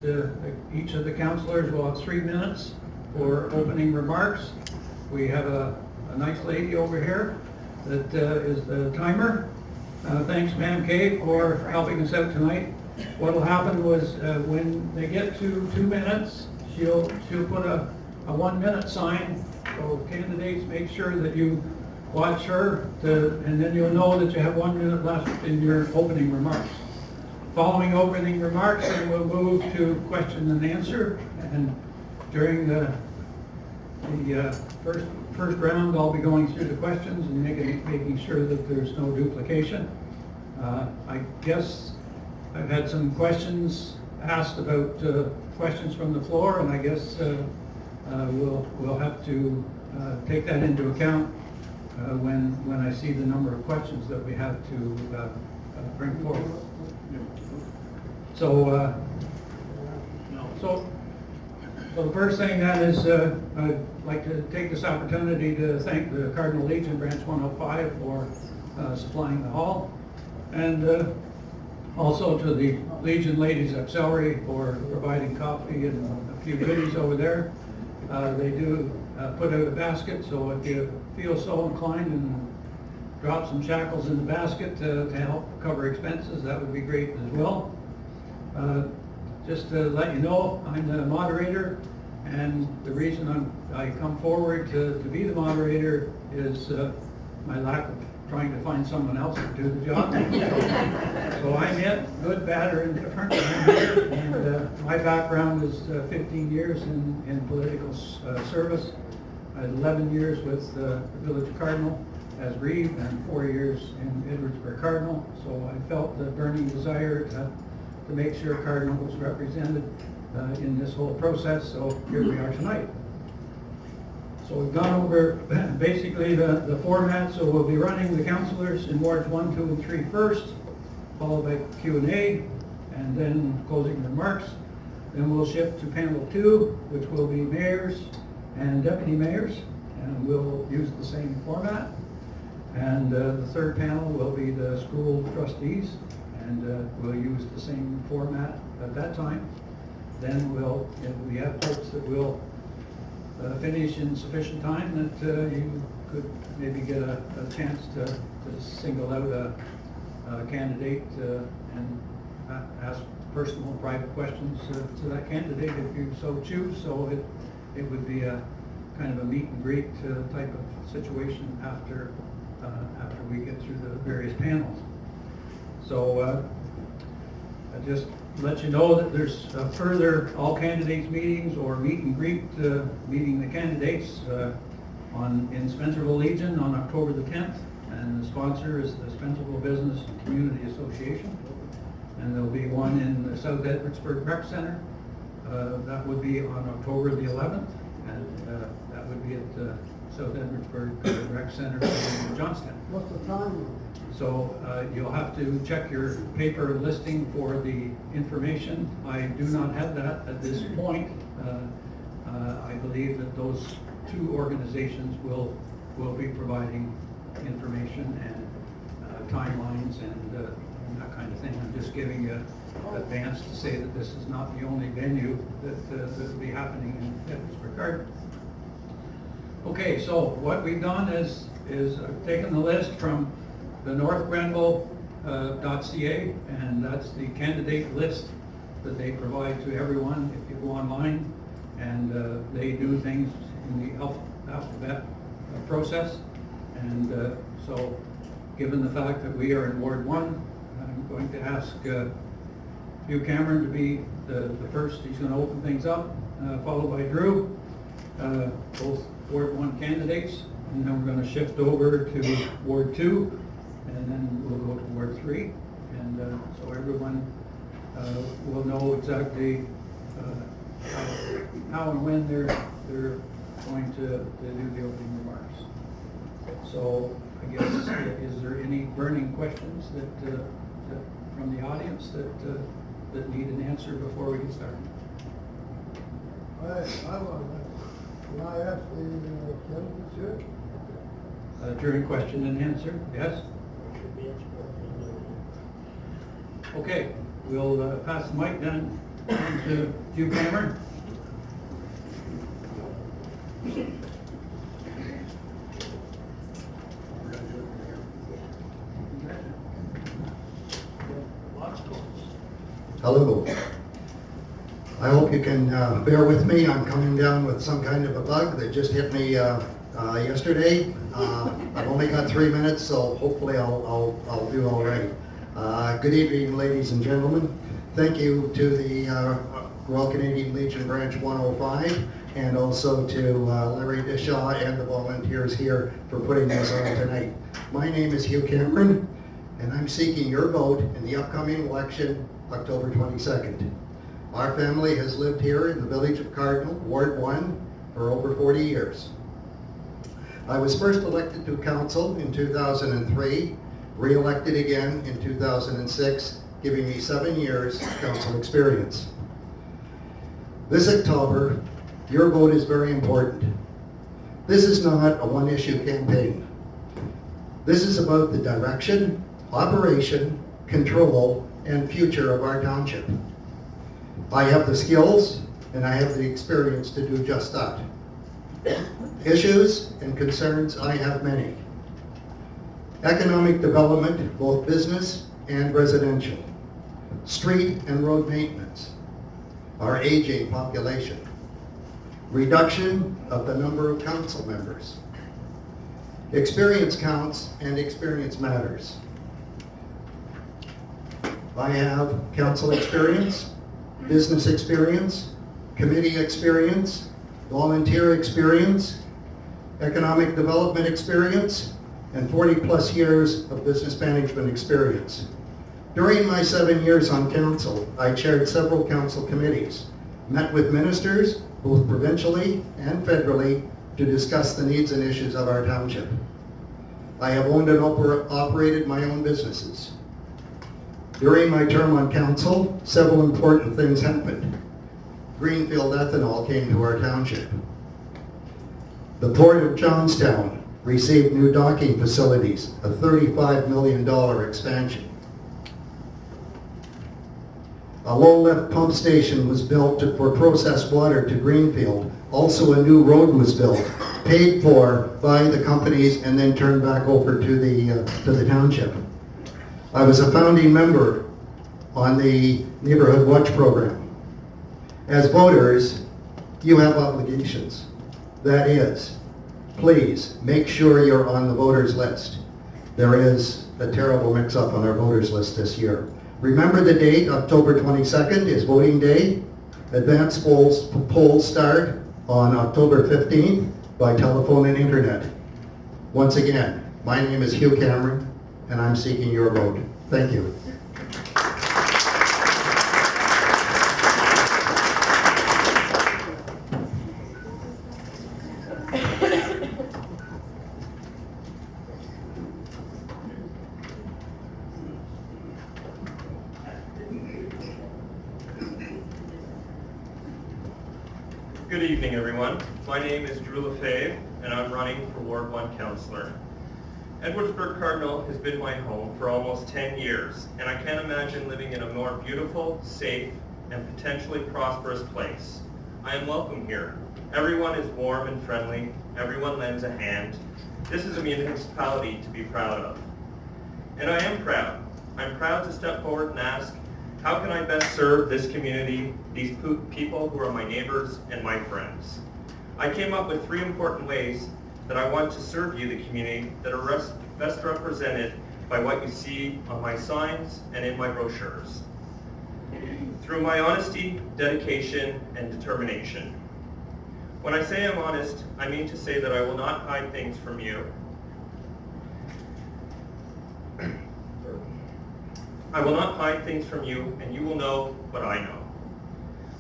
Each of the councillors will have 3 minutes for opening remarks. We have a nice lady over here that is the timer. Thanks, Pam Kay, for helping us out tonight. What will happen was when they get to 2 minutes, she'll put a 1 minute sign. So candidates, make sure that you watch her, and then you'll know that you have 1 minute left in your opening remarks. Following opening remarks, then we'll move to question and answer. And during the first round, I'll be going through the questions and making sure that there's no duplication. I guess I've had some questions asked about questions from the floor, and I guess we'll have to take that into account when I see the number of questions that we have to bring forward. So the first thing that is, I'd like to take this opportunity to thank the Cardinal Legion Branch 105 for supplying the hall, and also to the Legion Ladies Auxiliary for providing coffee and a few goodies over there. They do put out a basket, so if you feel so inclined and drop some shackles in the basket to help cover expenses, that would be great as well. Just to let you know, I'm the moderator, and the reason I come forward to be the moderator is my lack of trying to find someone else to do the job. So I'm it, good, bad, or indifferent. I'm here, and my background is 15 years in political service. I had 11 years with the Village of Cardinal as Reeve, and 4 years in Edwardsburg Cardinal. So I felt the burning desire to make sure Cardinal was represented in this whole process, so here we are tonight. So we've gone over basically the format, so we'll be running the councillors in wards 1, 2, and 3 first, followed by Q&A, and then closing remarks. Then we'll shift to panel 2, which will be mayors and deputy mayors, and we'll use the same format. And the third panel will be the school trustees, and we'll use the same format at that time. Then we have hopes that we'll finish in sufficient time that you could maybe get a chance to single out a candidate and ask personal private questions to that candidate if you so choose. So it would be a kind of a meet and greet type of situation after we get through the various panels. So I just let you know that there's further all candidates meetings or meet and greet meeting the candidates in Spencerville Legion on October the 10th, and the sponsor is the Spencerville Business and Community Association, and there'll be one in the South Edwardsburg Rec Center. That would be on October the 11th, and that would be at South Edwardsburg Rec Center in Johnstown. What's the time? So you'll have to check your paper listing for the information. I do not have that at this point. I believe that those two organizations will be providing information and timelines and that kind of thing. I'm just giving you advance to say that this is not the only venue that will be happening in Edwardsburg Cardinal. Okay, so what we've done is I've taken the list from the northgrenville.ca, and that's the candidate list that they provide to everyone if you go online, and they do things in the alphabet process. And so given the fact that we are in Ward 1, I'm going to ask Hugh Cameron to be the first. He's going to open things up, followed by Drew, both Ward 1 candidates, and then we're going to shift over to Ward 2, and then we'll go to Ward 3, and so everyone will know exactly how and when they're going to do the opening remarks. So I guess, is there any burning questions that from the audience that need an answer before we get started? Can I ask the candidates here? During question and answer, yes? Okay, we'll pass the mic then and to Hugh Cameron. Hello. I hope you can bear with me. I'm coming down with some kind of a bug that just hit me yesterday. I've only got 3 minutes, so hopefully I'll do all right. Good evening, ladies and gentlemen. Thank you to the Royal Canadian Legion Branch 105 and also to Larry Dishaw and the volunteers here for putting this on tonight. My name is Hugh Cameron, and I'm seeking your vote in the upcoming election, October 22nd. Our family has lived here in the village of Cardinal, Ward 1, for over 40 years. I was first elected to council in 2003, re-elected again in 2006, giving me 7 years council experience. This October, your vote is very important. This is not a one-issue campaign. This is about the direction, operation, control, and future of our township. I have the skills and I have the experience to do just that. Issues and concerns, I have many. Economic development, both business and residential. Street and road maintenance. Our aging population. Reduction of the number of council members. Experience counts and experience matters. I have council experience, business experience, committee experience, volunteer experience, economic development experience, and 40+ years of business management experience. During my 7 years on council, I chaired several council committees, met with ministers, both provincially and federally, to discuss the needs and issues of our township. I have owned and operated my own businesses. During my term on council, several important things happened. Greenfield Ethanol came to our township. The Port of Johnstown received new docking facilities, a $35 million expansion. A low-lift pump station was built for processed water to Greenfield. Also a new road was built, paid for by the companies and then turned back over to the township. I was a founding member on the Neighborhood Watch program. As voters, you have obligations. That is, please make sure you're on the voters list. There is a terrible mix-up on our voters list this year. Remember the date, October 22nd is voting day. Advanced polls start on October 15th by telephone and internet. Once again, my name is Hugh Cameron, and I'm seeking your vote. Thank you. Good evening, everyone. My name is Drew Lefebvre, and I'm running for Ward 1 Councillor. Edwardsburg Cardinal has been my home for almost 10 years, and I can't imagine living in a more beautiful, safe, and potentially prosperous place. I am welcome here. Everyone is warm and friendly. Everyone lends a hand. This is a municipality to be proud of. And I am proud. I'm proud to step forward and ask, how can I best serve this community, these people who are my neighbors and my friends? I came up with 3 important ways that I want to serve you, the community, that are best represented by what you see on my signs and in my brochures. Through my honesty, dedication, and determination. When I say I'm honest, I mean to say that I will not hide things from you. I will not hide things from you, and you will know what I know.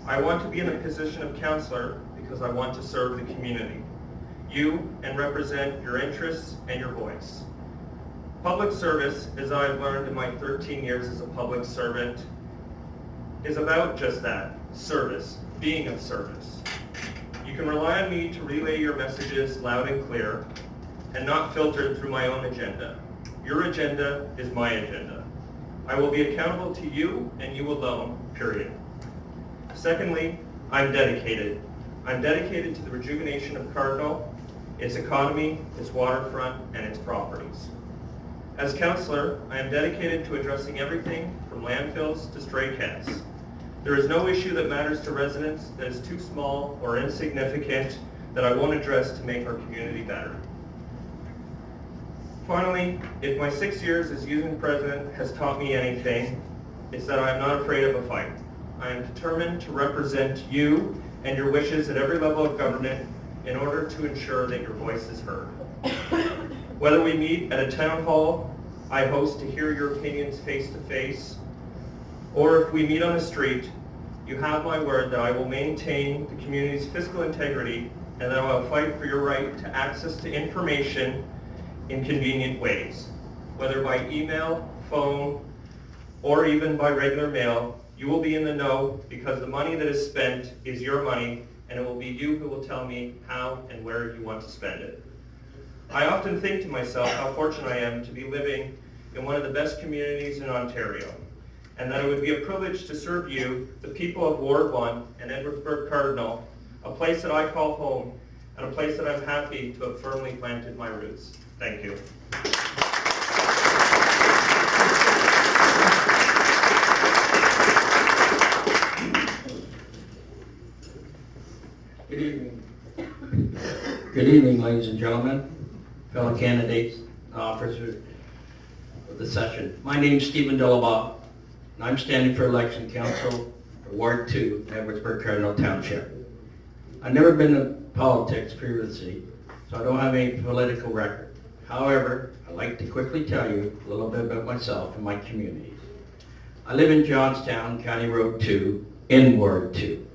I want to be in a position of councillor because I want to serve the community, you, and represent your interests and your voice. Public service, as I've learned in my 13 years as a public servant, is about just that, service, being of service. You can rely on me to relay your messages loud and clear, and not filtered through my own agenda. Your agenda is my agenda. I will be accountable to you and you alone, period. Secondly, I'm dedicated. I'm dedicated to the rejuvenation of Cardinal, its economy, its waterfront, and its properties. As councillor, I am dedicated to addressing everything from landfills to stray cats. There is no issue that matters to residents that is too small or insignificant that I won't address to make our community better. Finally, if my 6 years as union president has taught me anything, it's that I am not afraid of a fight. I am determined to represent you and your wishes at every level of government in order to ensure that your voice is heard. Whether we meet at a town hall I host to hear your opinions face to face, or if we meet on the street, you have my word that I will maintain the community's fiscal integrity and that I will fight for your right to access to information in convenient ways. Whether by email, phone, or even by regular mail, you will be in the know because the money that is spent is your money, and it will be you who will tell me how and where you want to spend it. I often think to myself how fortunate I am to be living in one of the best communities in Ontario, and that it would be a privilege to serve you, the people of Ward 1 and Edwardsburg Cardinal, a place that I call home, and a place that I'm happy to have firmly planted my roots. Thank you. Good evening. Good evening, ladies and gentlemen, fellow candidates, officers of the session. My name is Stephen Dillabaugh, and I'm standing for election council for Ward 2, Edwardsburg Cardinal Township. I've never been in politics previously, so I don't have any political record. However, I'd like to quickly tell you a little bit about myself and my community. I live in Johnstown, County Road 2, in Ward 2.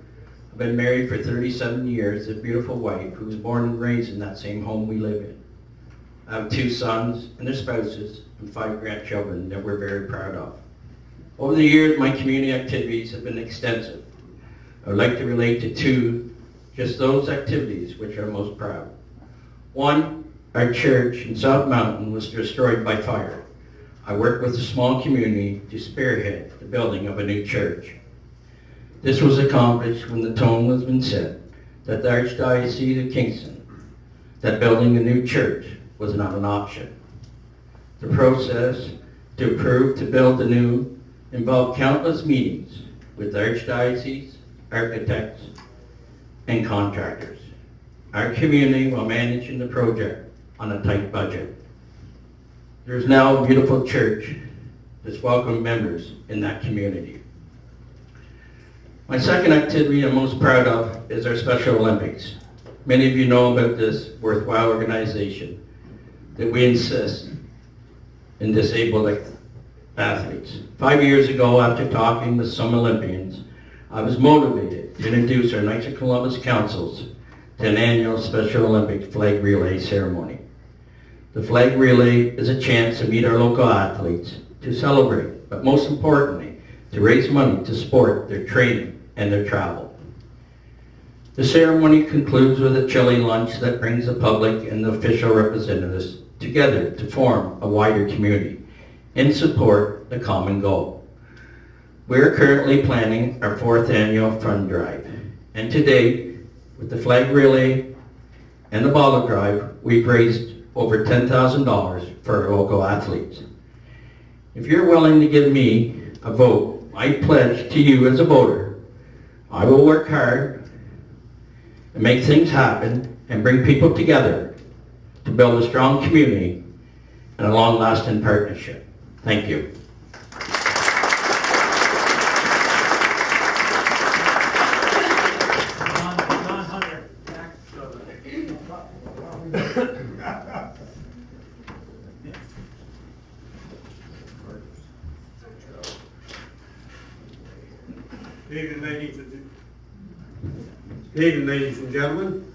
I've been married for 37 years, a beautiful wife who was born and raised in that same home we live in. I have 2 sons and their spouses and 5 grandchildren that we're very proud of. Over the years, my community activities have been extensive. I would like to relate to 2, just those activities which I'm most proud. 1, our church in South Mountain was destroyed by fire. I worked with a small community to spearhead the building of a new church. This was accomplished when the tone was been set that the Archdiocese of Kingston, that building a new church was not an option. The process to approve to build the new involved countless meetings with the Archdiocese, architects, and contractors. Our community while managing the project on a tight budget. There's now a beautiful church that's welcomed members in that community. My second activity I'm most proud of is our Special Olympics. Many of you know about this worthwhile organization that we insist in disabled athletes. 5 years ago, after talking with some Olympians, I was motivated to introduce our Knights of Columbus Councils to an annual Special Olympics flag relay ceremony. The flag relay is a chance to meet our local athletes, to celebrate, but most importantly, to raise money to support their training and their travel. The ceremony concludes with a chilly lunch that brings the public and the official representatives together to form a wider community and support the common goal. We are currently planning our 4th annual fund drive, and to date, with the flag relay and the bottle drive, we've raised over $10,000 for our local athletes. If you're willing to give me a vote, I pledge to you as a voter, I will work hard and make things happen and bring people together to build a strong community and a long-lasting partnership. Thank you. Good evening, ladies and gentlemen.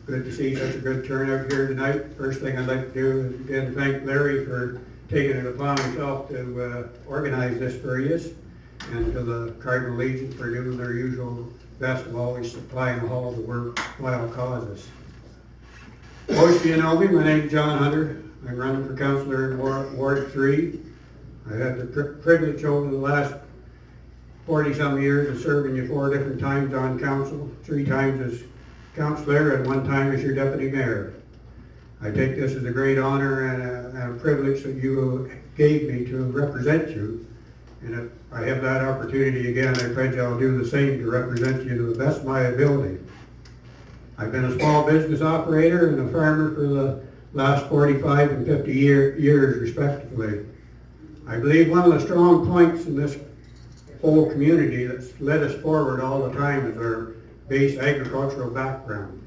Good to see such a good turnout here tonight. First thing I'd like to do is again thank Larry for taking it upon himself to organize this for you, and to the Cardinal Legion for doing their usual best of always supplying the hall to worthwhile causes. Most of you know me. My name's John Hunter. I'm running for councillor in Ward 3. I had the privilege over the last 40-some years of serving you 4 different times on council, 3 times as councillor and 1 time as your deputy mayor. I take this as a great honor and a privilege that you gave me to represent you. And if I have that opportunity again, I pledge I'll do the same to represent you to the best of my ability. I've been a small business operator and a farmer for the last 45 and 50 years respectively. I believe one of the strong points in this whole community that's led us forward all the time is our base agricultural background.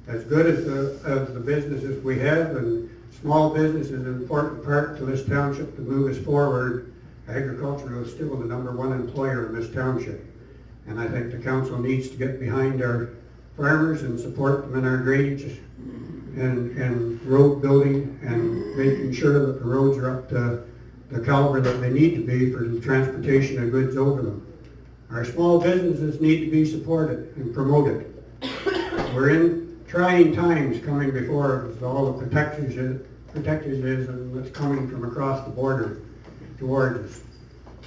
As good as the businesses we have, and small business is an important part to this township to move us forward, agriculture is still the #1 employer in this township. And I think the council needs to get behind our farmers and support them in our drainage and road building and making sure that the roads are up to the caliber that they need to be for the transportation of goods over them. Our small businesses need to be supported and promoted. We're in trying times coming before us with all the protectionism that's coming from across the border towards us.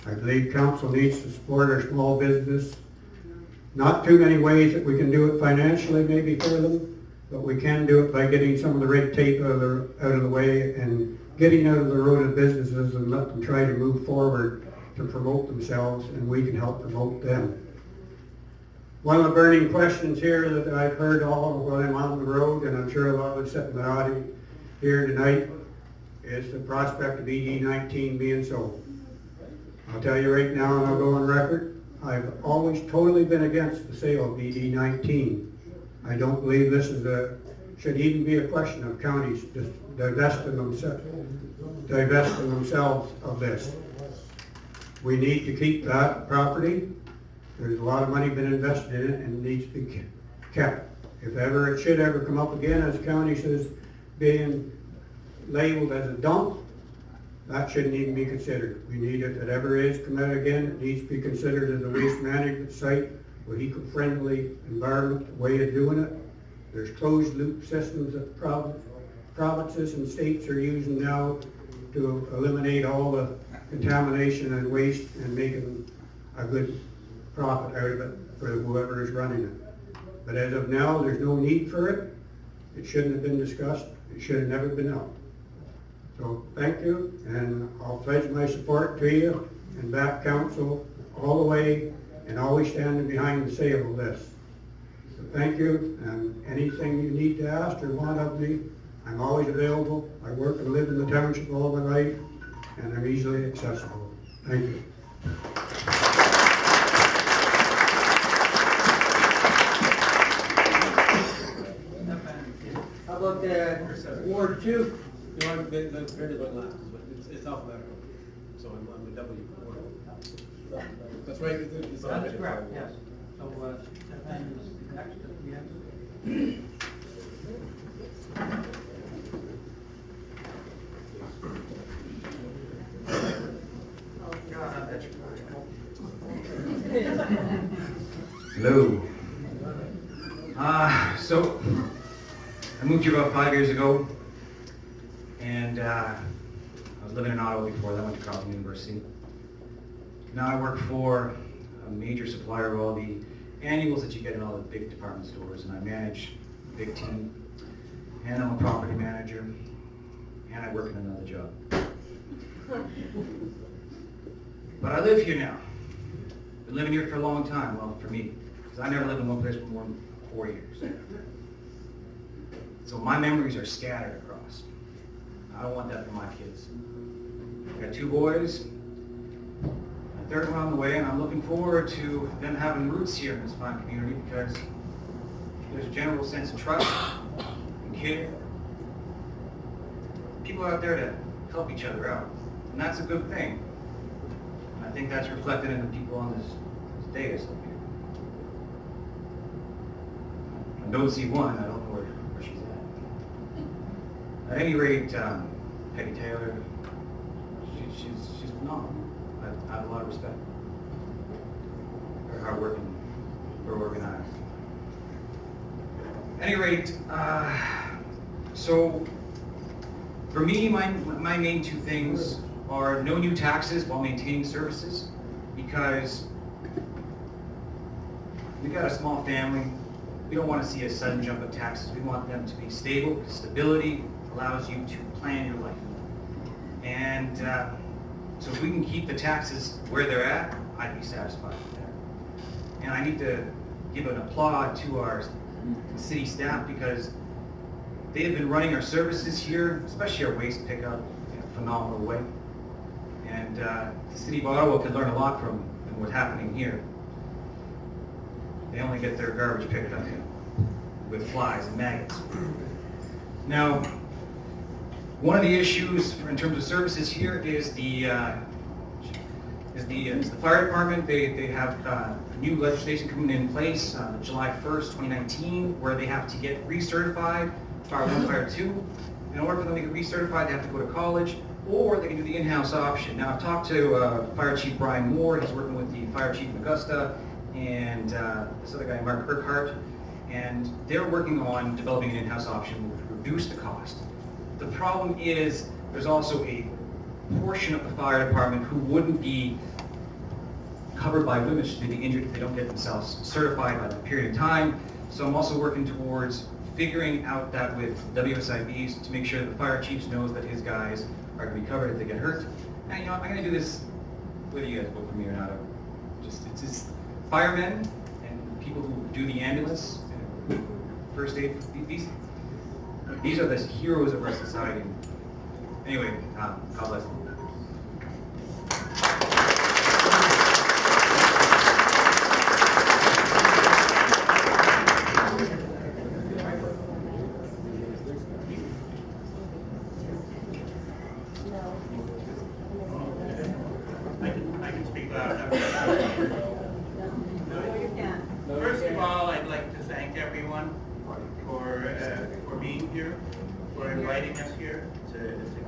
I believe council needs to support our small business. Not too many ways that we can do it financially maybe for them, but we can do it by getting some of the red tape out of the way and getting out of the road of businesses and let them try to move forward to promote themselves, and we can help promote them. One of the burning questions here that I've heard all while I'm on the road, and I'm sure a lot of us sitting in the audience here tonight, is the prospect of ED19 being sold. I'll tell you right now, and I'll go on record, I've always totally been against the sale of ED19. I don't believe this should even be a question of counties just divesting themselves of this. We need to keep that property. There's a lot of money been invested in it and it needs to be kept. If ever it should ever come up again, as the county says, being labeled as a dump, that shouldn't even be considered. We need, if it ever is come out again, it needs to be considered as a waste management site with eco-friendly environment, way of doing it. There's closed loop systems that provinces and states are using now to eliminate all the contamination and waste and making a good profit out of it for whoever is running it. But as of now, there's no need for it. It shouldn't have been discussed. It should have never been out. So thank you, and I'll pledge my support to you and back council all the way, and always standing behind the sale of this. So thank you, and anything you need to ask or want of me, I'm always available. I work and live in the township all my life, and I'm easily accessible. Thank you. How about Ward 2? No, I'm very good last, but it's alphabetical, so I'm the W. That's right. It's That is correct, yes. So, Stefan is next at the end. Oh, God, that's Hello. So, I moved here about 5 years ago, and I was living in Ottawa before that. I went to Cardinal University. Now I work for a major supplier of all the annuals that you get in all the big department stores, and I manage a big team, and I'm a property manager, and I work in another job. But I live here now. Been living here for a long time, well, for me, because I never lived in one place for more than 4 years. So my memories are scattered across. I don't want that for my kids. I got 2 boys, a third one on the way, and I'm looking forward to them having roots here in this fine community because there's a general sense of trust and care. People are out there to help each other out, and that's a good thing. And I think that's reflected in the people on this dais up here. I don't see one, I don't know where she's at. At any rate, Peggy Taylor, she's phenomenal. I have a lot of respect. They're hardworking, they're organized. At any rate, so for me, my main 2 things are no new taxes while maintaining services, because we've got a small family. We don't want to see a sudden jump of taxes. We want them to be stable. Stability allows you to plan your life. And so if we can keep the taxes where they're at, I'd be satisfied with that. And I need to give an applaud to our city staff because they have been running our services here, especially our waste pickup, in a phenomenal way. And the city of Ottawa could learn a lot from what's happening here. They only get their garbage picked up with flies and maggots. Now, one of the issues in terms of services here is the fire department. They have new legislation coming in place July 1st, 2019, where they have to get recertified, Fire 1, Fire 2. In order for them to get recertified, they have to go to college, or they can do the in-house option. Now, I've talked to Fire Chief Brian Ward. He's working with the Fire Chief in Augusta, and this other guy, Mark Burkhart, and they're working on developing an in-house option which will reduce the cost. The problem is there's also a portion of the fire department who wouldn't be covered by limits should they be injured if they don't get themselves certified by that period of time. So I'm also working towards figuring out that with WSIBs to make sure that the fire chiefs knows that his guys are going to be covered if they get hurt. And you know, I'm going to do this whether you guys vote for me or not. It's just firemen and people who do the ambulance and first aid. These are the heroes of our society. Anyway, God bless them. I can speak loud enough. First of all, I'd like to thank everyone for being here, for inviting us here. It's a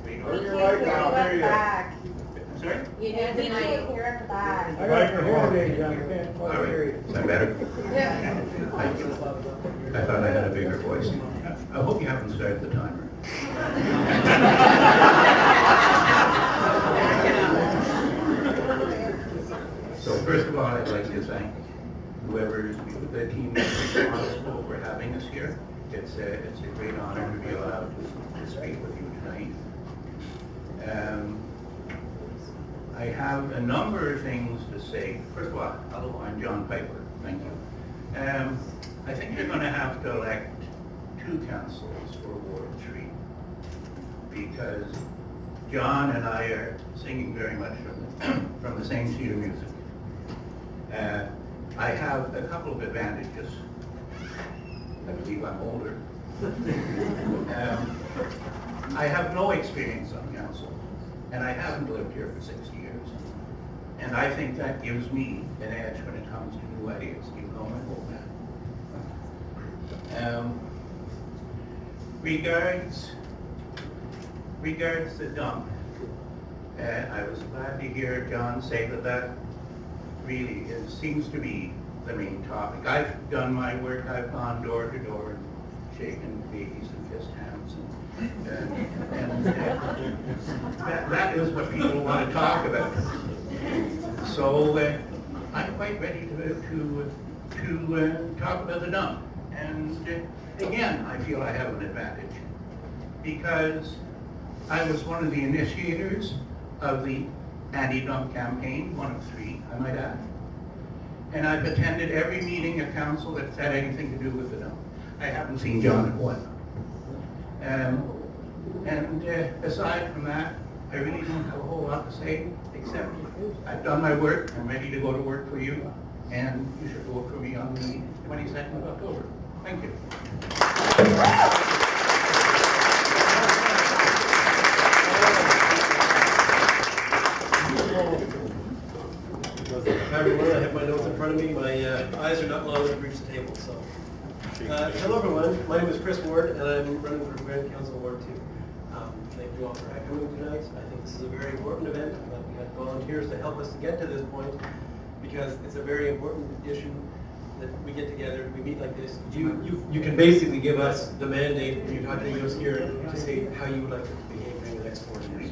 great honor. I'm sorry? You need to hear at the back. I got your hearing aid on, I can't quite hear you. Is that better? Thank you. I thought I had a bigger voice. I hope you haven't started the timer. So first of all, I'd like to thank whoever the team is responsible for having us here. It's a great honor to be allowed to speak with you tonight. I have a number of things to say. First of all, hello, I'm John Piper. Thank you. I think you're going to have to elect 2 councillors for Ward 3 because John and I are singing very much from the same sheet of music. I have a couple of advantages. I believe I'm older. I have no experience on council, and I haven't lived here for 60 years. And I think that gives me an edge when it comes to new ideas, even though I'm an old man. Regards the dump, I was glad to hear John say that really seems to be the main topic. I've done my work. I've gone door to door and shaken babies and kissed hands, and that is what people want to talk about. So I'm quite ready to talk about the dump. And again, I feel I have an advantage because I was one of the initiators of the anti-dump campaign, one of 3, I might add. And I've attended every meeting of council that's had anything to do with the dump. I haven't seen John at one. And aside from that, I really don't have a whole lot to say, except I've done my work, I'm ready to go to work for you, and you should vote for me on the 22nd of October. Thank you. Hi everyone, I have my notes in front of me. My eyes are not long enough to reach the table, so. Hello everyone, my name is Chris Ward and I'm running for Grand Council Ward 2. Thank you all for coming tonight. I think this is a very important event. We had volunteers to help us to get to this point because it's a very important issue that we get together, we meet like this. You can basically give us the mandate when you're talking to us here to say how you would like to behave during the next 4 years.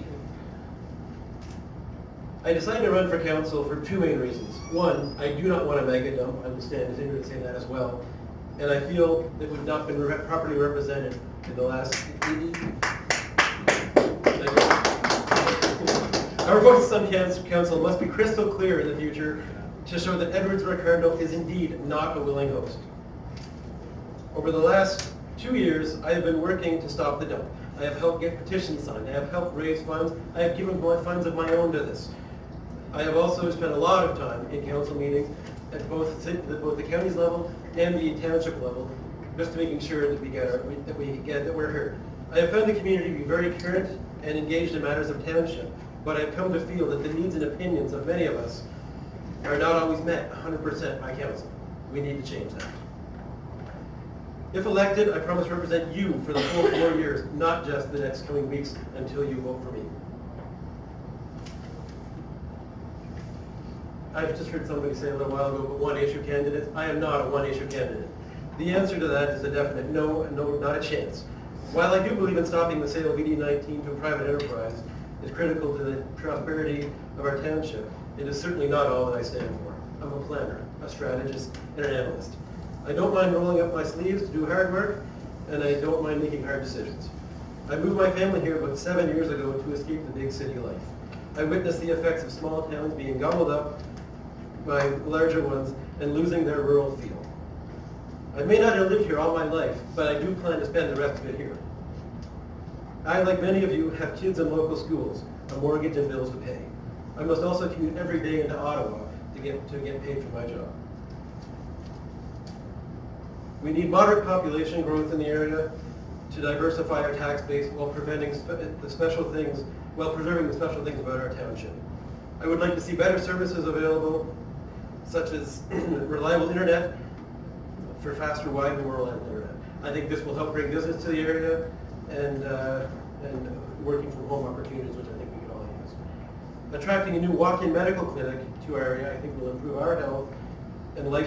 I decided to run for council for two main reasons. One, I do not want a mega dump. I will stand as eager to say that as well. And I feel that we've not been properly represented in the last... Our voices on council must be crystal clear in the future to show that Edwardsburg Cardinal is indeed not a willing host. Over the last 2 years, I have been working to stop the dump. I have helped get petitions signed. I have helped raise funds. I have given more funds of my own to this. I have also spent a lot of time in council meetings at both the county's level and the township level, just to making sure that we're heard. I have found the community to be very current and engaged in matters of township, but I have come to feel that the needs and opinions of many of us are not always met 100% by council. We need to change that. If elected, I promise to represent you for the full 4 years, not just the next coming weeks until you vote for me. I've just heard somebody say a little while ago, but one-issue candidates. I am not a one-issue candidate. The answer to that is a definite no, and no, not a chance. While I do believe in stopping the sale of ED19 to a private enterprise is critical to the prosperity of our township, it is certainly not all that I stand for. I'm a planner, a strategist, and an analyst. I don't mind rolling up my sleeves to do hard work, and I don't mind making hard decisions. I moved my family here about 7 years ago to escape the big city life. I witnessed the effects of small towns being gobbled up by larger ones and losing their rural feel. I may not have lived here all my life, but I do plan to spend the rest of it here. I, like many of you, have kids in local schools, a mortgage and bills to pay. I must also commute every day into Ottawa to get paid for my job. We need moderate population growth in the area to diversify our tax base while preserving the special things about our township. I would like to see better services available, such as reliable internet for faster wide and rural internet. I think this will help bring business to the area and working from home opportunities, which I think we can all use. Attracting a new walk-in medical clinic to our area, I think will improve our health and life